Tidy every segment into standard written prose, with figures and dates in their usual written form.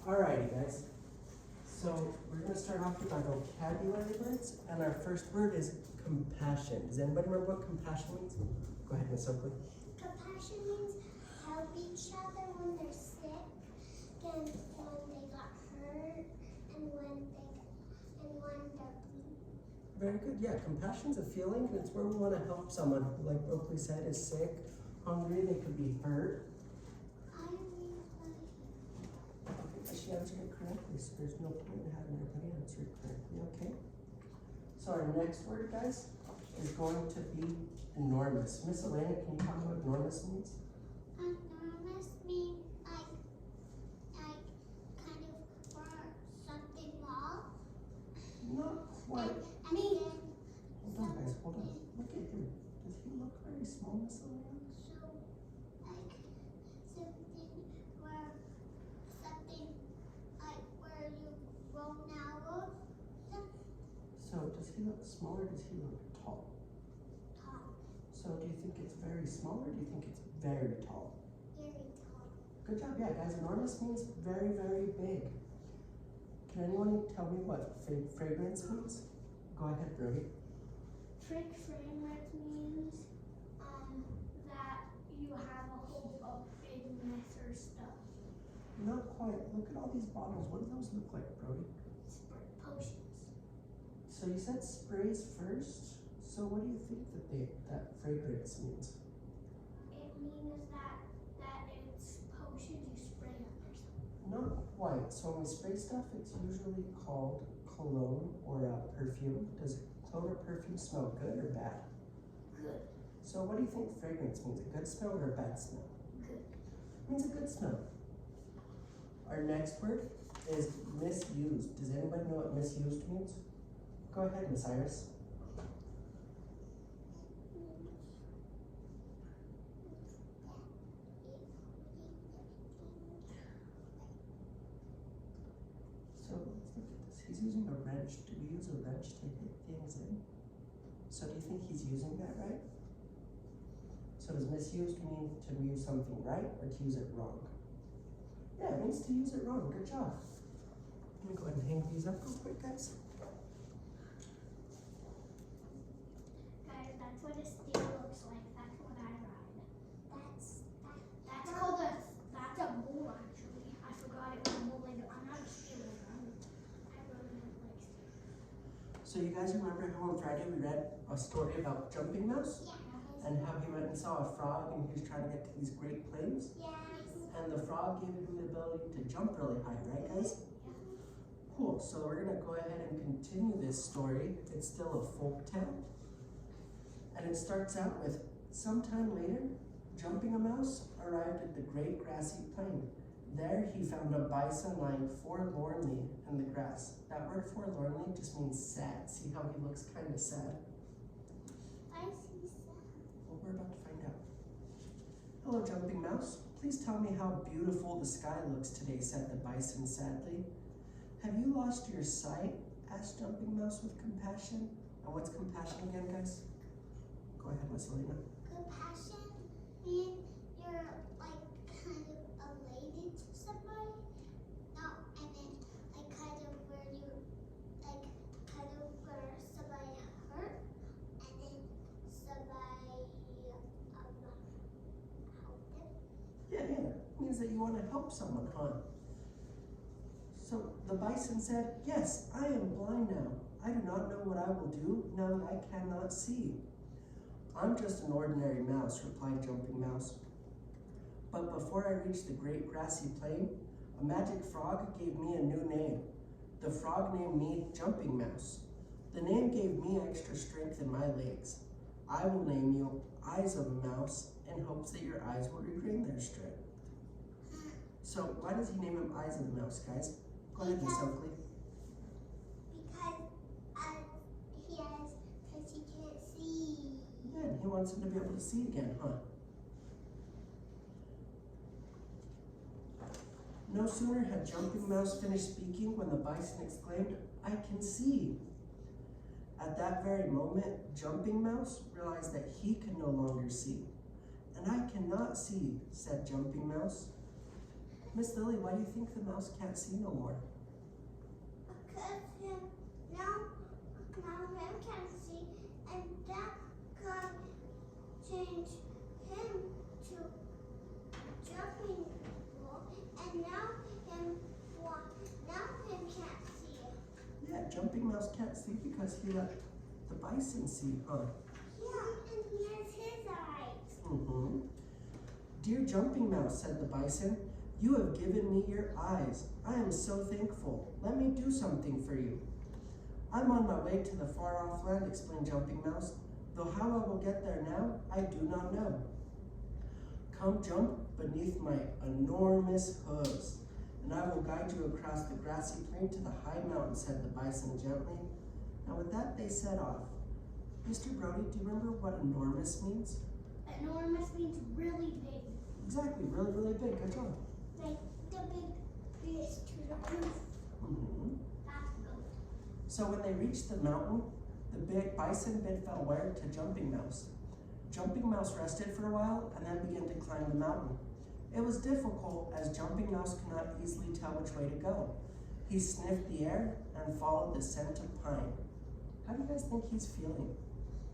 Alrighty, guys. So we're going to start off with our vocabulary words, and our first word is compassion. Does anybody remember what compassion means? Go ahead, Miss Oakley. Compassion means help each other when they're sick, and when they got hurt, and when they're weak. Very good. Yeah, compassion's a feeling, and it's where we want to help someone who, like Oakley said, is sick, hungry, they could be hurt. She answered it correctly, so there's no point in having everybody answer it correctly, okay? So our next word, guys, is going to be enormous. Miss Elena, can you tell me what enormous means? Enormous means like kind of for something small. Not quite. And then Hold on, guys, hold on. Look at him. Does he look very small, Miss Elena? so like something where you grown out of So does he look small or does he look tall? top, So do you think it's very small or do you think it's very tall? very tall. Good job, yeah, guys. Enormous means very, very big. Can anyone tell me what fragrance means? Go ahead, Brody. Fragrance means that you have a whole of bigness or stuff. Not quite. Look at all these bottles. What do those look like, Brody? Potions. So you said sprays first. So what do you think that fragrance means? It means that it's potions you spray on yourself. Not quite. So when we spray stuff, it's usually called cologne or a perfume. Does cologne or perfume smell good or bad? Good. So what do you think fragrance means? A good smell or a bad smell? Good. It means a good smell. Our next word is misused. Does anybody know what misused means? Go ahead, Miss Iris. So let's look at this. He's using a wrench. Do we use a wrench to hit things in? So do you think he's using that right? So does misused mean to use something right or to use it wrong? Yeah, it means to use it wrong. Good job. Let me go ahead and hang these up real quick, guys. Guys, that's what a steer looks like. That's what I ride. That's called that's a bull actually. I forgot it was a bull. I'm not a steer rider. I really don't like steer. So you guys remember how on Friday we read a story about Jumping Mouse? Yeah. And how he went and saw a frog and he was trying to get to these great plains? Yes. And the frog gave him the ability to jump really high, right guys? Cool, so we're gonna go ahead and continue this story. It's still a folk tale. And it starts out with, sometime later, Jumping a Mouse arrived at the great grassy plain. There he found a bison lying forlornly in the grass. That word forlornly just means sad. See how he looks kind of sad? I see some. Well, we're about to find out. Hello, Jumping Mouse. Please tell me how beautiful the sky looks today, said the bison sadly. Have you lost your sight? Asked Jumping Mouse with compassion. And what's compassion again, guys? Go ahead, Miss Elena. Compassion means you're like kind of elated to somebody. No, and then like kind of where you like kind of where somebody hurt, and then somebody helped them. Yeah. It means that you want to help someone, huh? So the bison said, yes, I am blind now. I do not know what I will do now that I cannot see. I'm just an ordinary mouse, replied Jumping Mouse. But before I reached the great grassy plain, a magic frog gave me a new name. The frog named me Jumping Mouse. The name gave me extra strength in my legs. I will name you Eyes of a Mouse in hopes that your eyes will regain their strength. So why does he name him Eyes of the Mouse, guys? Go ahead, Miss Oakley. Because he can't see. Yeah, and he wants him to be able to see again, huh? No sooner had Jumping Mouse finished speaking when the bison exclaimed, I can see. At that very moment, Jumping Mouse realized that he could no longer see. And I cannot see, said Jumping Mouse. Miss Lily, why do you think the mouse can't see no more? Because now him can't see, and that God changed him to jumping wall, and now him can't see. Yeah, Jumping Mouse can't see because he let the bison see, huh? Yeah, and here's his eyes. Mm-hmm. Dear Jumping Mouse, said the bison, you have given me your eyes. I am so thankful. Let me do something for you. I'm on my way to the far-off land, explained Jumping Mouse, though how I will get there now, I do not know. Come jump beneath my enormous hooves, and I will guide you across the grassy plain to the high mountain, said the bison gently. And with that, they set off. Mr. Brody, do you remember what enormous means? Enormous means really big. Exactly, really, really big. Good job. Like the biggest to the roof. Mm-hmm. That's good. So when they reached the mountain, the big bison bid farewell to Jumping Mouse. Jumping Mouse rested for a while and then began to climb the mountain. It was difficult as Jumping Mouse could not easily tell which way to go. He sniffed the air and followed the scent of pine. How do you guys think he's feeling?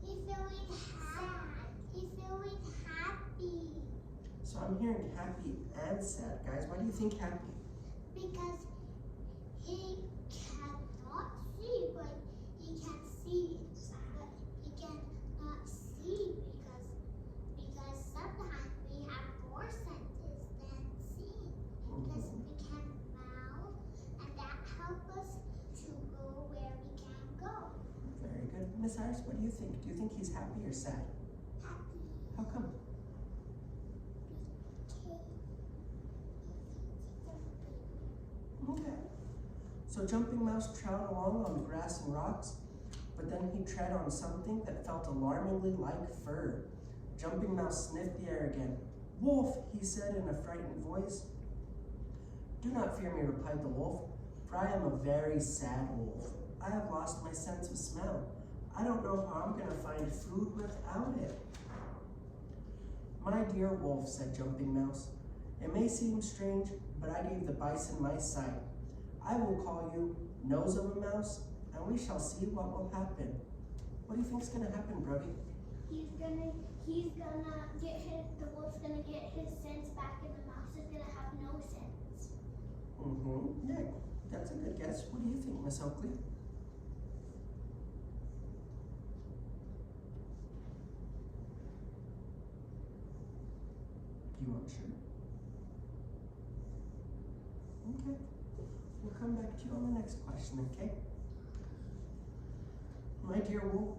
He's feeling sad. He's feeling happy. So I'm hearing happy and sad. Guys, why do you think happy? Because he cannot see, but he can see. But he cannot see because sometimes we have more senses than seeing. Because we can mouth, and that helps us to go where we can go. Very good. Miss Iris, what do you think? Do you think he's happy or sad? Happy. How come? Okay. So Jumping Mouse trod along on the grass and rocks, but then he tread on something that felt alarmingly like fur. Jumping Mouse sniffed the air again. Wolf, he said in a frightened voice. Do not fear me, replied the wolf, for I am a very sad wolf. I have lost my sense of smell. I don't know how I'm going to find food without it. My dear wolf, said Jumping Mouse, it may seem strange, but I gave the bison my sight. I will call you Nose of a Mouse, and we shall see what will happen. What do you think's gonna happen, Brody? He's gonna the wolf's gonna get his sense back, and the mouse is gonna have no sense. Mm-hmm. Yeah, that's a good guess. What do you think, Miss Oakley? You aren't sure? Okay. We'll come back to you on the next question, okay? My dear wolf,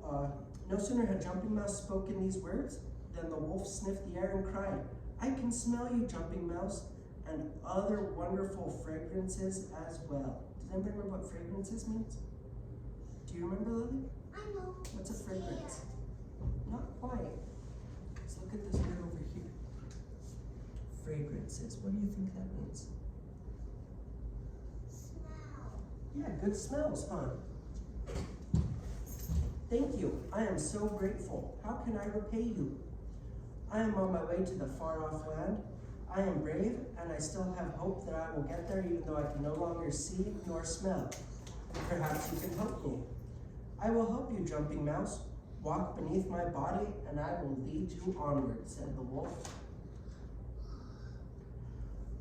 no sooner had Jumping Mouse spoken these words than the wolf sniffed the air and cried, I can smell you, Jumping Mouse, and other wonderful fragrances as well. Does anybody remember what fragrances means? Do you remember, Lily? I know. What's a fragrance? Not quite. Let's look at this word over here. Fragrances. What do you think that means? Smell. Yeah, good smells, huh? Thank you. I am so grateful. How can I repay you? I am on my way to the far-off land. I am brave, and I still have hope that I will get there even though I can no longer see nor smell. Perhaps you can help me. I will help you, Jumping Mouse. Walk beneath my body, and I will lead you onward, said the wolf.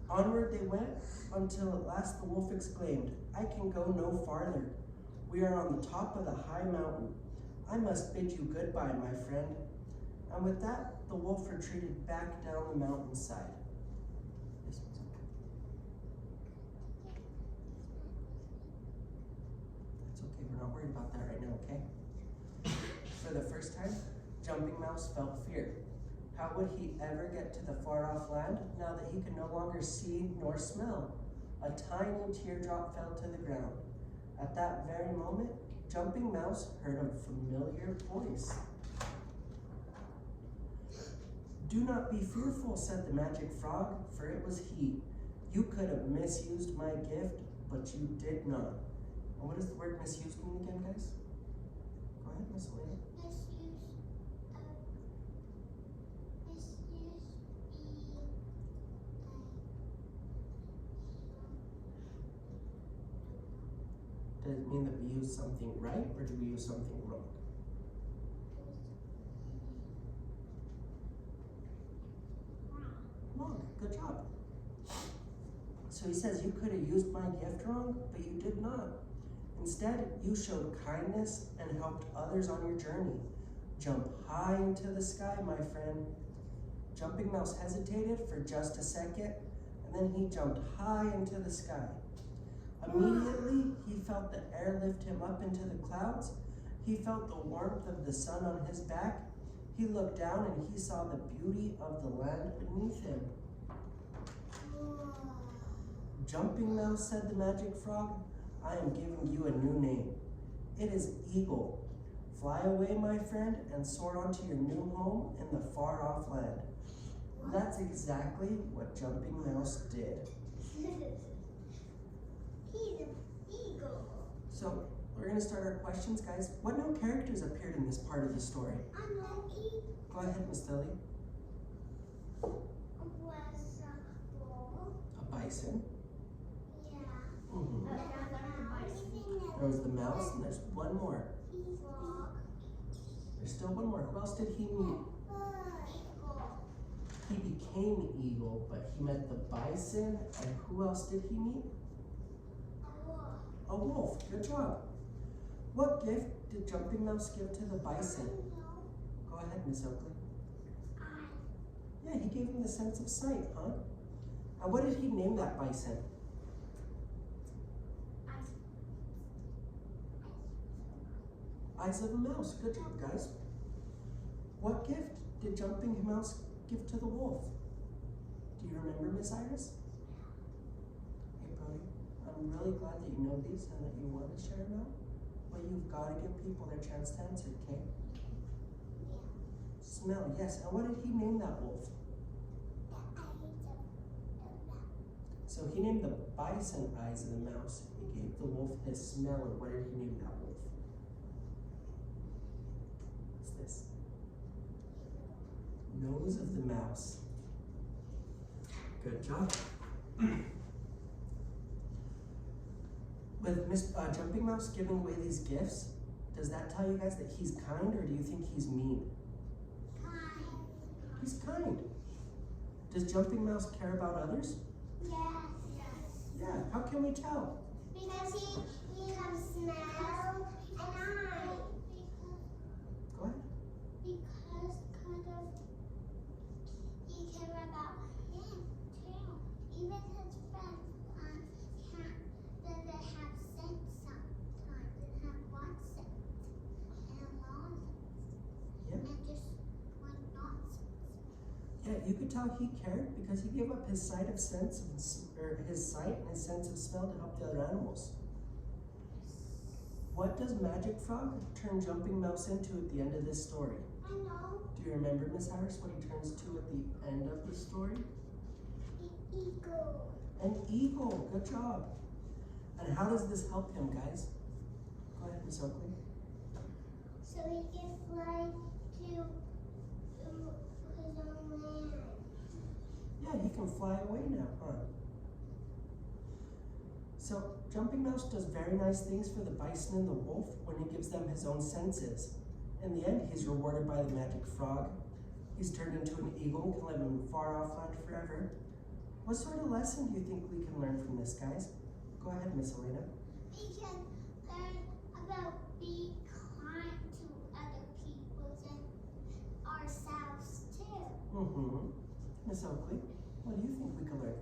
Onward they went, until at last the wolf exclaimed, I can go no farther. We are on the top of the high mountain. I must bid you goodbye, my friend. And with that, the wolf retreated back down the mountainside. This one's okay. That's okay, we're not worried about that right now, okay? For the first time, Jumping Mouse felt fear. How would he ever get to the far-off land now that he could no longer see nor smell? A tiny teardrop fell to the ground. At that very moment, Jumping Mouse heard a familiar voice. Do not be fearful, said the magic frog, for it was he. You could have misused my gift, but you did not. And what does the word misused mean again, guys? Go ahead, Miss Elena. Misuse Does it mean that we use something right or do we use something wrong? Wrong. Good job. So he says, you could have used my gift wrong, but you did not. Instead, you showed kindness and helped others on your journey. Jump high into the sky, my friend. Jumping Mouse hesitated for just a second, and then he jumped high into the sky. Immediately, he felt the air lift him up into the clouds. He felt the warmth of the sun on his back. He looked down and he saw the beauty of the land beneath him. Jumping Mouse, said the magic frog, I am giving you a new name. It is Eagle. Fly away, my friend, and soar onto your new home in the far-off land. That's exactly what Jumping Mouse did. He's an eagle. So, we're going to start our questions, guys. What new characters appeared in this part of the story? I'm an eagle. Go ahead, Miss Lily. Was a bull. A bison. Yeah. Mm-hmm. There There was the mouse, and there's one more. Frog. There's still one more. Who else did he meet? Eagle. He became Eagle, but he met the bison, and who else did he meet? A wolf. A wolf. Good job. What gift did Jumping Mouse give to the bison? Go ahead, Miss Oakley. Yeah, he gave him the sense of sight, huh? And what did he name that bison? Eyes of a Mouse. Good job, guys. What gift did Jumping Mouse give to the wolf? Do you remember, Miss Iris? Hey, Brody, I'm really glad that you know these and that you want to share them out. But you've got to give people their chance to answer, okay? Smell, yes. And what did he name that wolf? So he named the bison Eyes of the Mouse. He gave the wolf his smell, and what did he name that wolf? What's this? Nose of the Mouse. Good job. With Jumping Mouse giving away these gifts, does that tell you guys that he's kind, or do you think he's mean? Kind. He's kind. Does Jumping Mouse care about others? Yes. Yeah, how can we tell? Because he can smell and eye. Go ahead. Because kind of he care about him too. Even his friends can't then they have sense sometimes and have one sense and a lot of sense. Yeah. And just one nonsense. Yeah, you could tell he cared because he gave up his sight of sense or his sight and his sense of smell to help the other animals. What does Magic Frog turn Jumping Mouse into at the end of this story? I know. Do you remember, Miss Harris, what he turns to at the end of the story? The eagle. An eagle. Good job. And how does this help him, guys? Go ahead, Miss Oakley. So he can fly to his own land. Yeah, he can fly away now, huh? So, Jumping Mouse does very nice things for the bison and the wolf when he gives them his own senses. In the end, he's rewarded by the magic frog. He's turned into an eagle and can live in far-off land forever. What sort of lesson do you think we can learn from this, guys? Go ahead, Miss Elena. We can learn about being kind to other people and ourselves too. Mm-hmm. Miss Oakley, what do you think we can learn?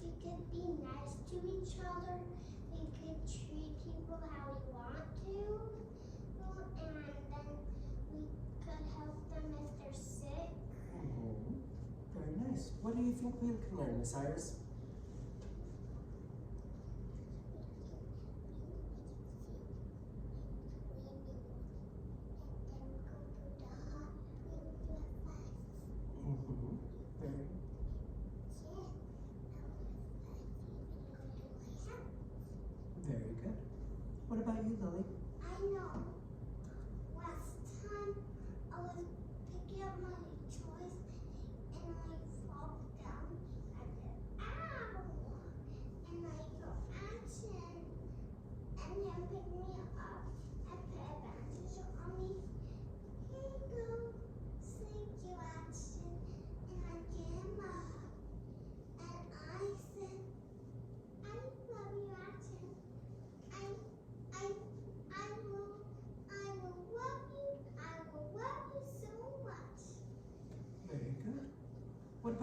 We could be nice to each other. We could treat people how we want to. And then we could help them if they're sick. Mm-hmm. Very nice. What do you think we can learn, Miss Iris? Mm-hmm. Very good. What about you, Lily? I know. Last time I was picking up my toys and I fall down. I said, ow! And I go, action.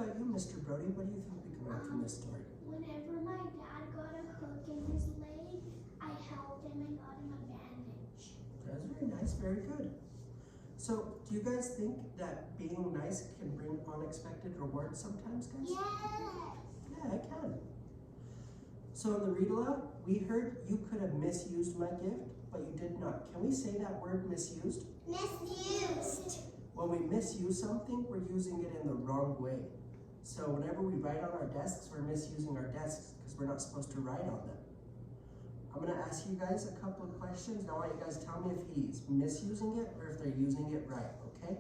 about you, Mr. Brody? What do you think we can learn from this story? Whenever my dad got a hook in his leg, I helped him and got him a bandage. That's very nice, very good. So, do you guys think that being nice can bring unexpected rewards sometimes, guys? Yes. Yeah, it can. So in the read aloud, we heard you could have misused my gift, but you did not. Can we say that word misused? Misused. When we misuse something, we're using it in the wrong way. So whenever we write on our desks, we're misusing our desks because we're not supposed to write on them. I'm gonna ask you guys a couple of questions, and I want you guys to tell me if he's misusing it or if they're using it right, okay?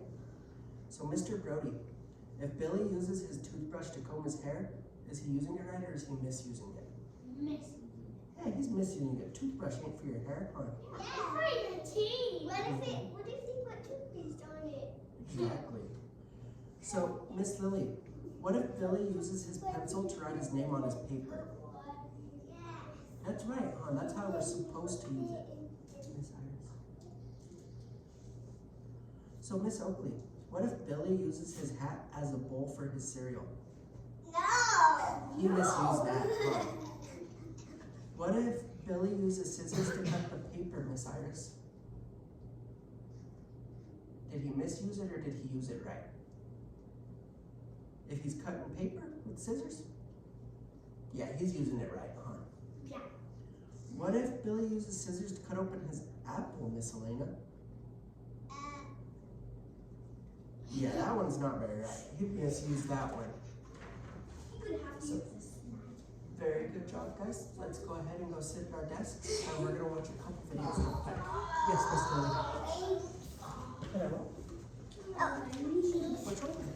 So Mr. Brody, if Billy uses his toothbrush to comb his hair, is he using it right or is he misusing it? Misused. Yeah, he's misusing it. Toothbrush ain't for your hair, huh? Yeah. For your teeth. What if they put toothpaste on it? Exactly. So, Miss Lily, what if Billy uses his pencil to write his name on his paper? That's right, hon. That's how we're supposed to use it. Miss Iris. So, Miss Oakley, what if Billy uses his hat as a bowl for his cereal? No. He misused that, huh? What if Billy uses scissors to cut the paper, Miss Iris? Did he misuse it or did he use it right? If he's cutting paper with scissors? Yeah, he's using it right, huh? Yeah. What if Billy uses scissors to cut open his apple, Miss Elena? Yeah, that one's not very right. He misused that one. You would have to So- use this knife. Very good job, guys. Let's go ahead and go sit at our desks, and we're gonna watch a couple videos real quick. Yes, Miss Lily. Hello. Oh, Which one?